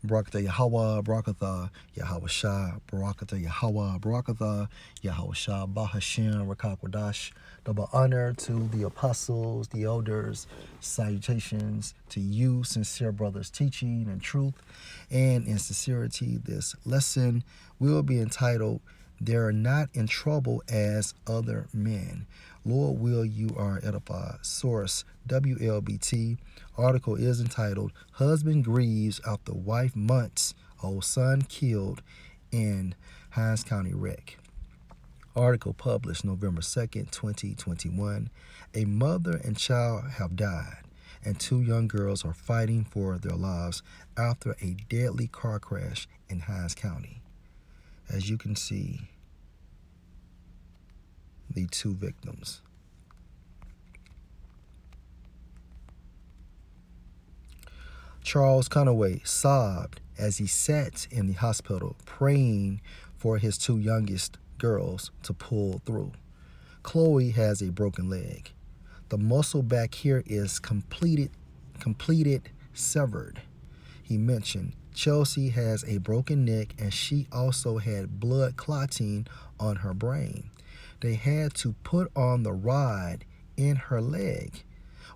Barakatha Yahweh, Barakatha Yahweh Shah, Barakatha Yahweh, Barakatha Yahweh Shah, Bahashim, Rakakwadash. Double honor to the apostles, the elders, salutations to you, sincere brothers, teaching in truth and in sincerity. This lesson will be entitled, They're Not in Trouble as Other Men. Lord, will you are edified. Source, WLBT. Article is entitled, Husband Grieves After Wife Months Old Son Killed in Hinds County Wreck. Article published November 2nd, 2021. A mother and child have died, and two young girls are fighting for their lives after a deadly car crash in Hinds County. As you can see, the two victims. Charles Conaway sobbed as he sat in the hospital praying for his two youngest girls to pull through. Chloe has a broken leg. The muscle back here is completed severed. He mentioned Chelsea has a broken neck and she also had blood clotting on her brain. They had to put on the rod in her leg.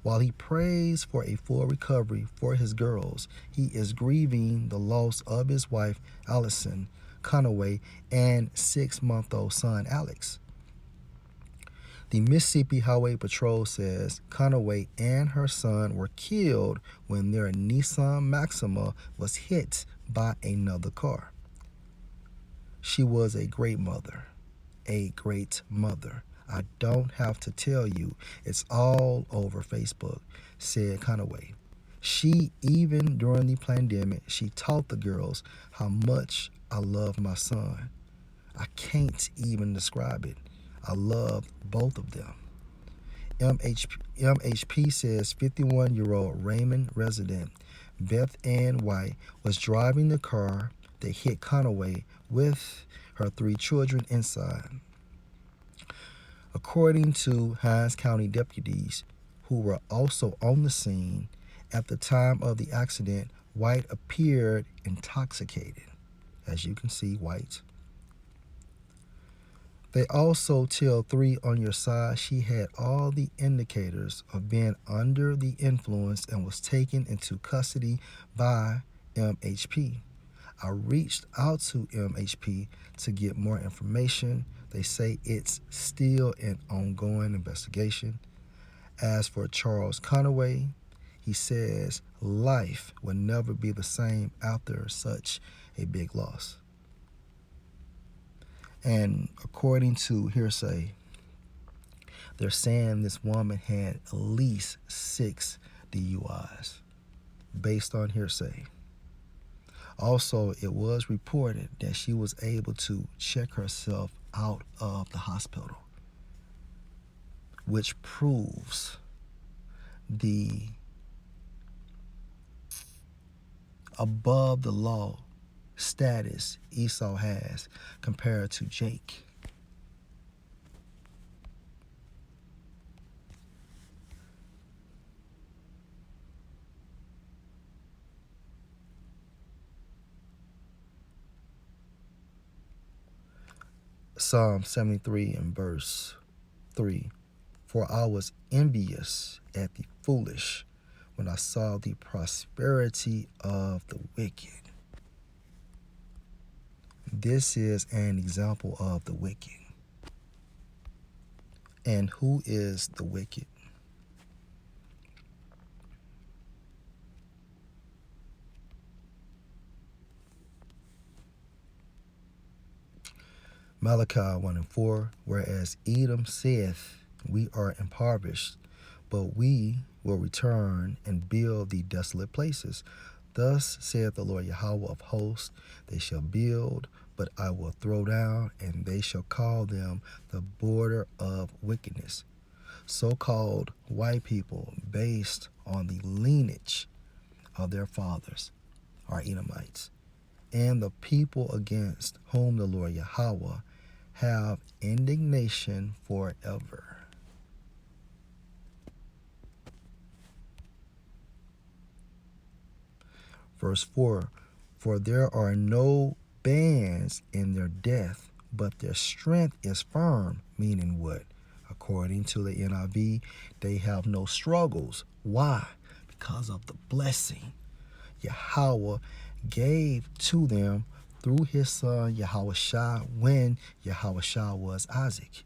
While he prays for a full recovery for his girls, he is grieving the loss of his wife, Allison Conaway, and 6-month-old son, Alex. The Mississippi Highway Patrol says Conaway and her son were killed when their Nissan Maxima was hit by another car. She was a great mother. A great mother. I don't have to tell you, it's all over Facebook, said Conaway. She, even during the pandemic, she taught the girls how much I love my son. I can't even describe it. I love both of them. MHP says 51-year-old Raymond resident Beth Ann White was driving the car that hit Conaway with her 3 children inside. According to Hinds County deputies who were also on the scene at the time of the accident, White appeared intoxicated. As you can see, White. They also tell 3 on your side she had all the indicators of being under the influence and was taken into custody by MHP. I reached out to MHP to get more information. They say it's still an ongoing investigation. As for Charles Conaway, he says life will never be the same after such a big loss. And according to hearsay, they're saying this woman had at least 6 DUIs based on hearsay. Also, it was reported that she was able to check herself out of the hospital, which proves the above the law status Esau has compared to Jake. Psalm 73 and verse 3. For I was envious at the foolish when I saw the prosperity of the wicked. This is an example of the wicked. And who is the wicked? Malachi 1 and 4, whereas Edom saith, we are impoverished, but we will return and build the desolate places. Thus saith the Lord Yahweh of hosts, they shall build, but I will throw down, and they shall call them the border of wickedness. So-called white people based on the lineage of their fathers are Edomites, and the people against whom the Lord Yahweh have indignation forever. Verse 4, For there are no bands in their death, but their strength is firm, meaning what? According to the NIV, they have no struggles. Why? Because of the blessing Yahweh gave to them through his son Yahushua when Yahushua was Isaac.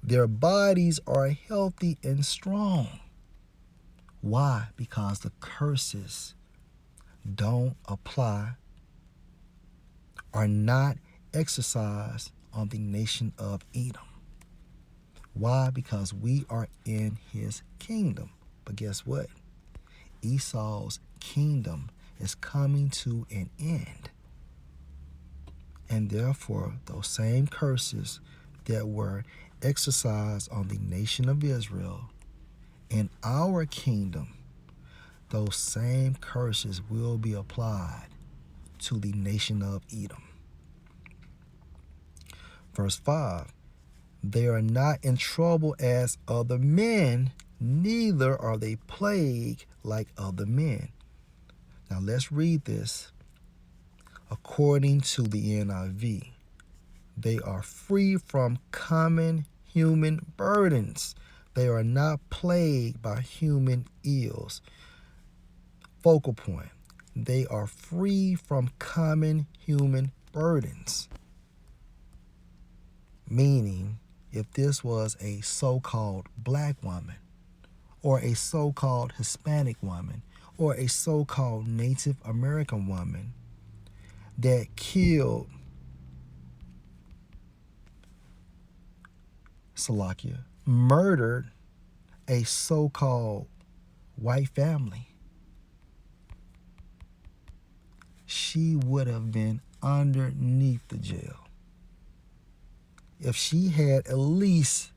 Their bodies are healthy and strong. Why? Because the curses don't apply, are not exercised on the nation of Edom. Why? Because we are in his kingdom. But guess what? Esau's kingdom is coming to an end. And therefore, those same curses that were exercised on the nation of Israel in our kingdom, those same curses will be applied to the nation of Edom. Verse 5, they are not in trouble as other men, neither are they plagued like other men. Now let's read this according to the NIV. They are free from common human burdens. They are not plagued by human ills. Focal point. They are free from common human burdens. Meaning, if this was a so-called black woman, or a so-called Hispanic woman, or a so-called Native American woman that killed murdered a so-called white family, she would have been underneath the jail. If she had at least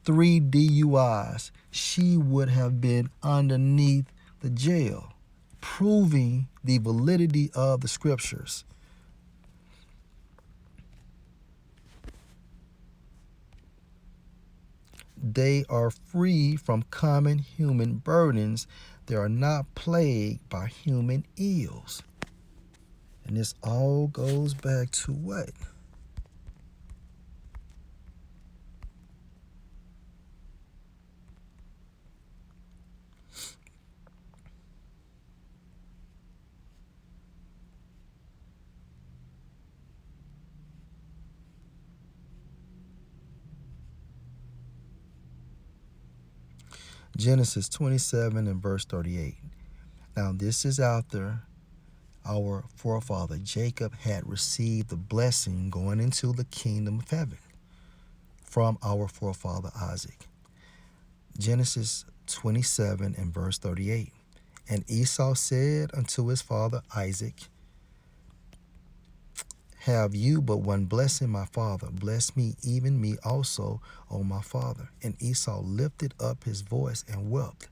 3 DUIs, she would have been underneath the jail, proving the validity of the scriptures. They are free from common human burdens. They are not plagued by human ills. And this all goes back to what? Genesis 27 and verse 38. Now this is after our forefather Jacob had received the blessing going into the kingdom of heaven from our forefather Isaac. Genesis 27 and verse 38. And Esau said unto his father Isaac, have you but one blessing, my father? Bless me, even me also, O my father. And Esau lifted up his voice and wept.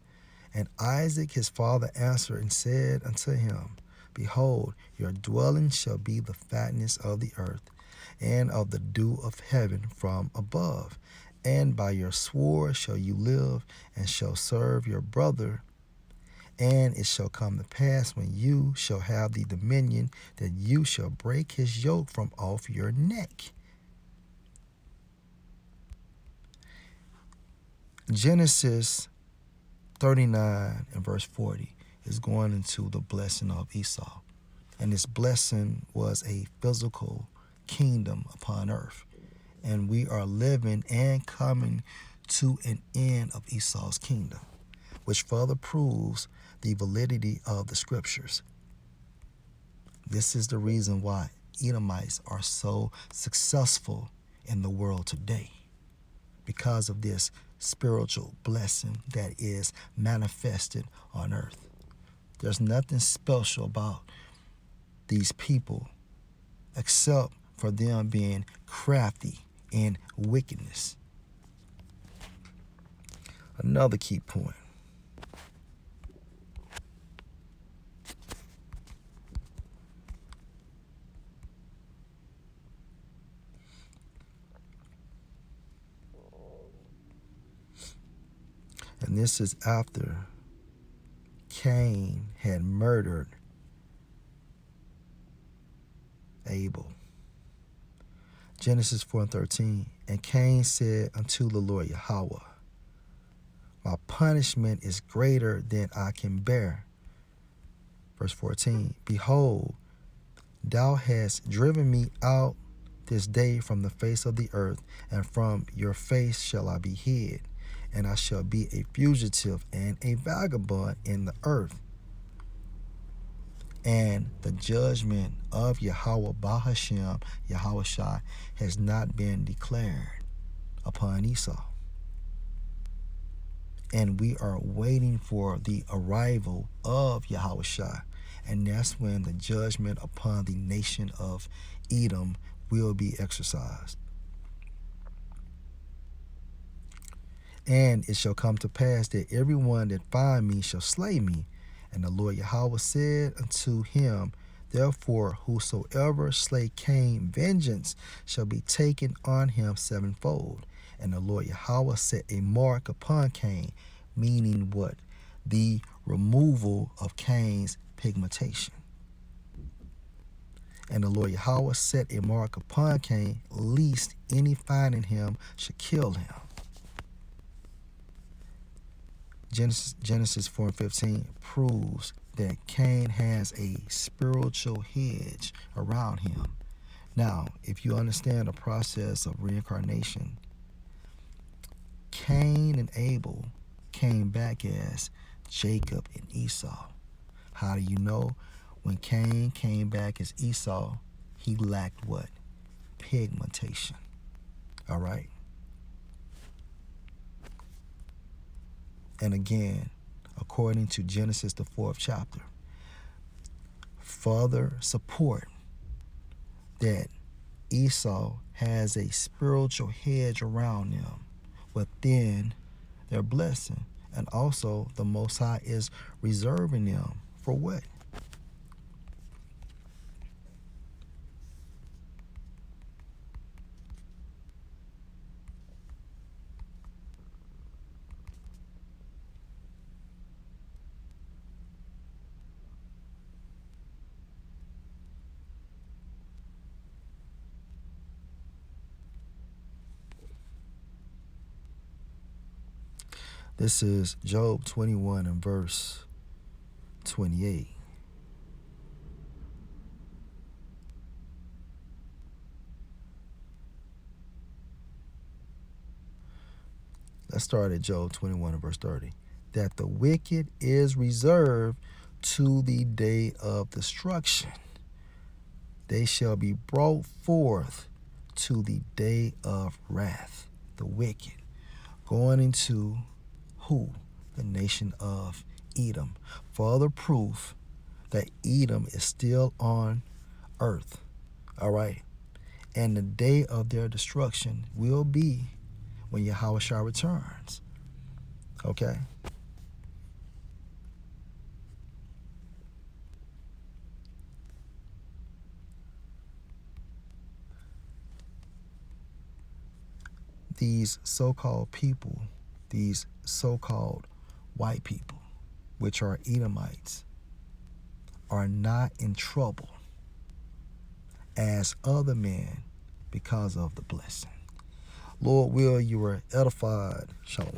And Isaac his father answered and said unto him, behold, your dwelling shall be the fatness of the earth, and of the dew of heaven from above. And by your sword shall you live, and shall serve your brother. And it shall come to pass when you shall have the dominion, that you shall break his yoke from off your neck. Genesis 39 and verse 40 is going into the blessing of Esau. And this blessing was a physical kingdom upon earth. And we are living and coming to an end of Esau's kingdom, which further proves the validity of the scriptures. This is the reason why Edomites are so successful in the world today, because of this spiritual blessing that is manifested on earth. There's nothing special about these people except for them being crafty in wickedness. Another key point. And this is after Cain had murdered Abel. Genesis 4:13. And Cain said unto the Lord Yahweh, my punishment is greater than I can bear. Verse 14. Behold, thou hast driven me out this day from the face of the earth, and from your face shall I be hid, and I shall be a fugitive and a vagabond in the earth. And the judgment of Yahweh Bahashem, Yahushua, has not been declared upon Esau. And we are waiting for the arrival of Yahushua. And that's when the judgment upon the nation of Edom will be exercised. And it shall come to pass that everyone that find me shall slay me. And the Lord Yahweh said unto him, therefore, whosoever slay Cain, vengeance shall be taken on him sevenfold. And the Lord Yahweh set a mark upon Cain, meaning what? The removal of Cain's pigmentation. And the Lord Yahweh set a mark upon Cain, lest any finding him should kill him. Genesis 4:15 proves that Cain has a spiritual hedge around him. Now, if you understand the process of reincarnation, Cain and Abel came back as Jacob and Esau. How do you know? When Cain came back as Esau, he lacked what? Pigmentation. All right? And again, according to Genesis, the 4th chapter, further support that Esau has a spiritual hedge around them within their blessing. And also, the Most High is reserving them for what? This is Job 21 and verse 28. Let's start at Job 21 and verse 30. That the wicked is reserved to the day of destruction. They shall be brought forth to the day of wrath. The wicked. Going into who? The nation of Edom. Further proof that Edom is still on earth. All right. And the day of their destruction will be when Yahushua returns. Okay. These so-called people, these so-called white people, which are Edomites, are not in trouble as other men because of the blessing. Lord will, you were edified. Shalom.